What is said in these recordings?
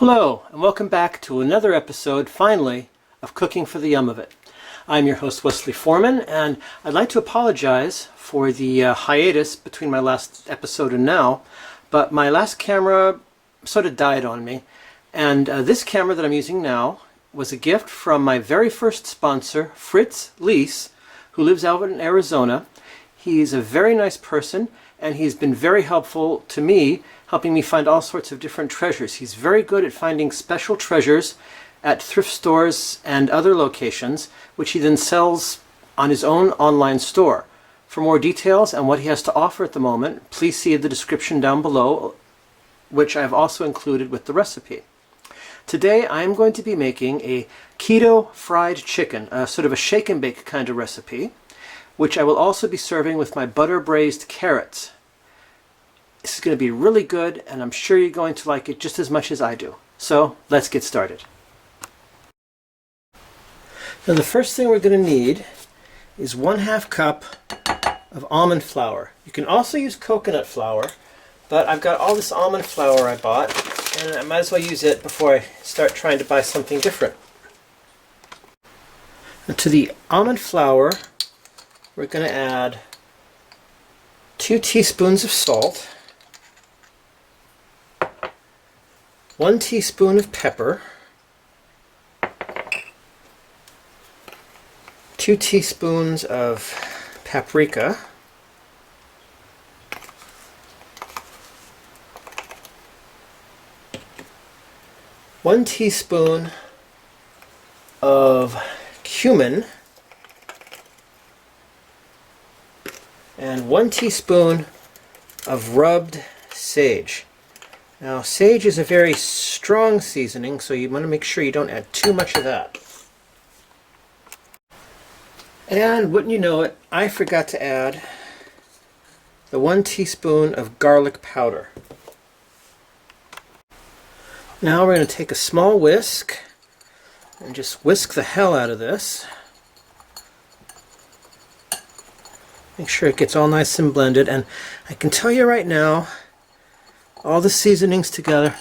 Hello, and welcome back to another episode, finally, of Cooking for the Yum of It. I'm your host, Wesley Foreman, and I'd like to apologize for the hiatus between my last episode and now, but my last camera sort of died on me, and this camera that I'm using now was a gift from my very first sponsor, Fritz Leese, who lives out in Arizona. He's a very nice person, and he's been very helpful to me, helping me find all sorts of different treasures. He's very good at finding special treasures at thrift stores and other locations, which he then sells on his own online store. For more details on what he has to offer at the moment, please see the description down below, which I've also included with the recipe. Today I'm going to be making a keto fried chicken, sort of a shake and bake kind of recipe, which I will also be serving with my butter braised carrots. This is going to be really good, and I'm sure you're going to like it just as much as I do. So let's get started. Now the first thing we're going to need is 1/2 cup of almond flour. You can also use coconut flour, but I've got all this almond flour I bought, and I might as well use it before I start trying to buy something different. Now to the almond flour, we're going to add 2 teaspoons of salt, 1 teaspoon of pepper, 2 teaspoons of paprika, 1 teaspoon of cumin, and 1 teaspoon of rubbed sage. Now, sage is a very strong seasoning, so you want to make sure you don't add too much of that. And wouldn't you know it, I forgot to add the 1 teaspoon of garlic powder. Now we're going to take a small whisk and just whisk the hell out of this. Make sure it gets all nice and blended, and I can tell you right now, all the seasonings together,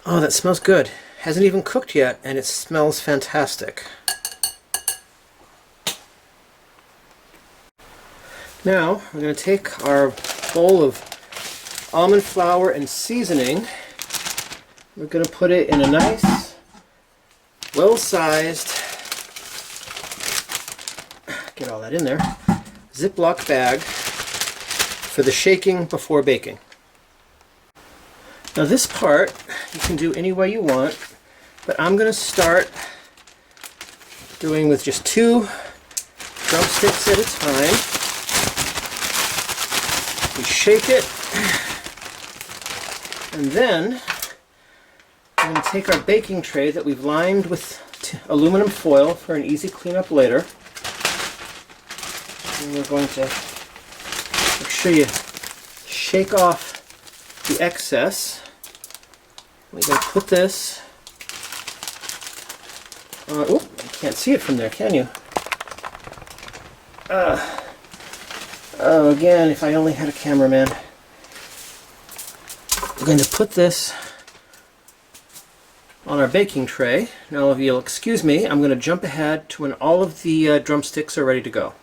oh, that smells good. Hasn't even cooked yet, and it smells fantastic. Now, we're going to take our bowl of almond flour and seasoning. We're going to put it in a nice, well-sized, get all that in there, Ziploc bag for the shaking before baking. Now this part you can do any way you want, but I'm going to start doing with just 2 drumsticks at a time. We shake it, and then we're going to take our baking tray that we've lined with aluminum foil for an easy cleanup later. And we're going to make sure you shake off the excess. We're going to put this on. Oh, you can't see it from there, can you? Oh, again, if I only had a cameraman. We're going to put this on our baking tray. Now, if you'll excuse me, I'm going to jump ahead to when all of the drumsticks are ready to go.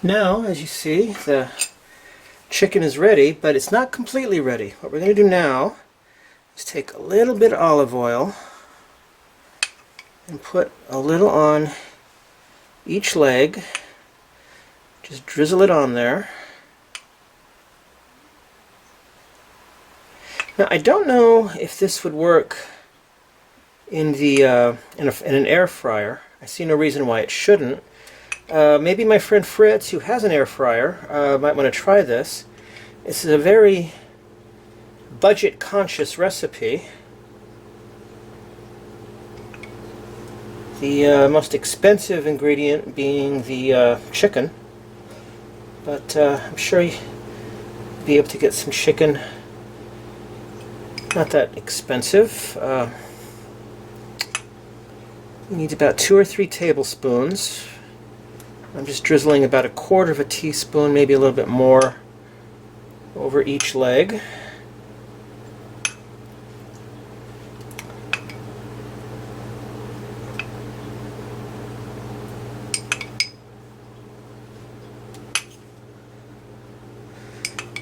Now, as you see, the chicken is ready, but it's not completely ready. What we're going to do now is take a little bit of olive oil and put a little on each leg. Just drizzle it on there. Now, I don't know if this would work in the in an air fryer. I see no reason why it shouldn't. Maybe my friend Fritz, who has an air fryer, might want to try this. This is a very budget-conscious recipe. The most expensive ingredient being the chicken, but I'm sure you'll be able to get some chicken not that expensive. You need about 2 or 3 tablespoons. I'm just drizzling about 1/4 teaspoon, maybe a little bit more, over each leg.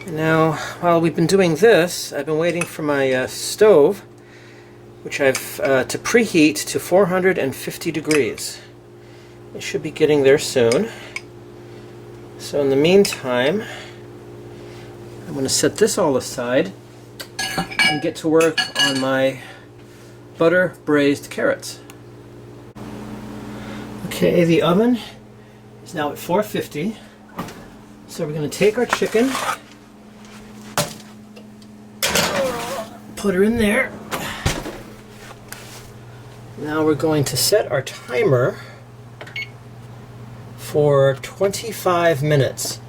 And now, while we've been doing this, I've been waiting for my stove, which I've to preheat to 450 degrees. It should be getting there soon. So in the meantime, I'm going to set this all aside and get to work on my butter braised carrots. Okay, the oven is now at 450. So we're going to take our chicken, put her in there. Now we're going to set our timer for 25 minutes.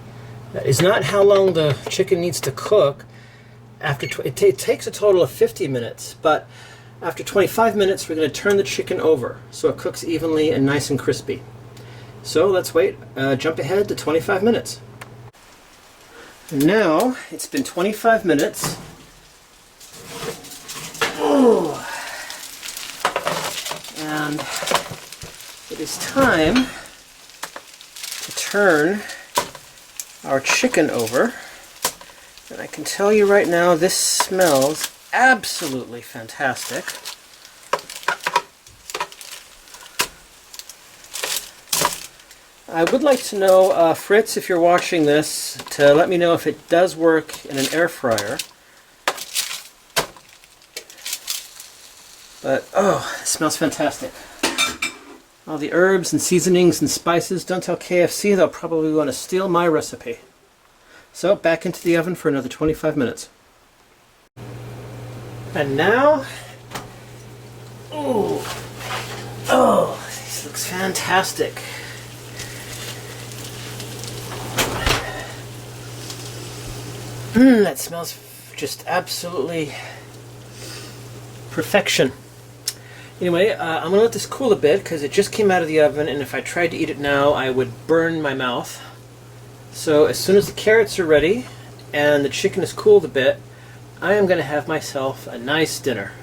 That is not how long the chicken needs to cook. It takes a total of 50 minutes, but after 25 minutes we're going to turn the chicken over so it cooks evenly and nice and crispy. So let's jump ahead to 25 minutes. And now it's been 25 minutes. Oh. And it is time to turn our chicken over. And I can tell you right now, this smells absolutely fantastic. I would like to know, Fritz, if you're watching this, to let me know if it does work in an air fryer. But, oh, it smells fantastic. All the herbs and seasonings and spices. Don't tell KFC, they'll probably want to steal my recipe. So, back into the oven for another 25 minutes. And now, oh, this looks fantastic. That smells just absolutely perfection. Anyway, I'm going to let this cool a bit because it just came out of the oven, and if I tried to eat it now I would burn my mouth. So as soon as the carrots are ready and the chicken is cooled a bit, I am going to have myself a nice dinner.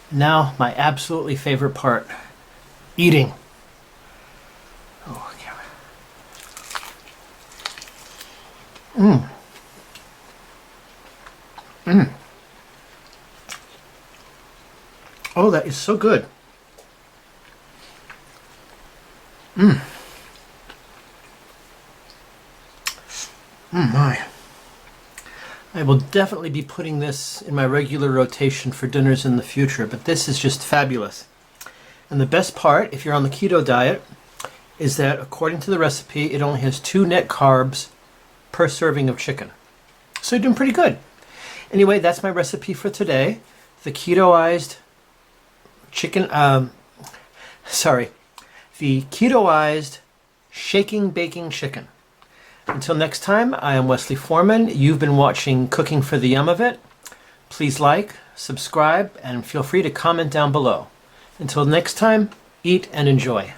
Now my absolutely favorite part, eating. Oh, okay. Oh, that is so good. My. I will definitely be putting this in my regular rotation for dinners in the future, but this is just fabulous. And the best part, if you're on the keto diet, is that according to the recipe, it only has 2 net carbs per serving of chicken. So you're doing pretty good. Anyway, that's my recipe for today. The ketoized chicken, the ketoized shaking baking chicken. Until next time, I am Wesley Foreman. You've been watching Cooking for the Yum of It. Please like, subscribe, and feel free to comment down below. Until next time, eat and enjoy.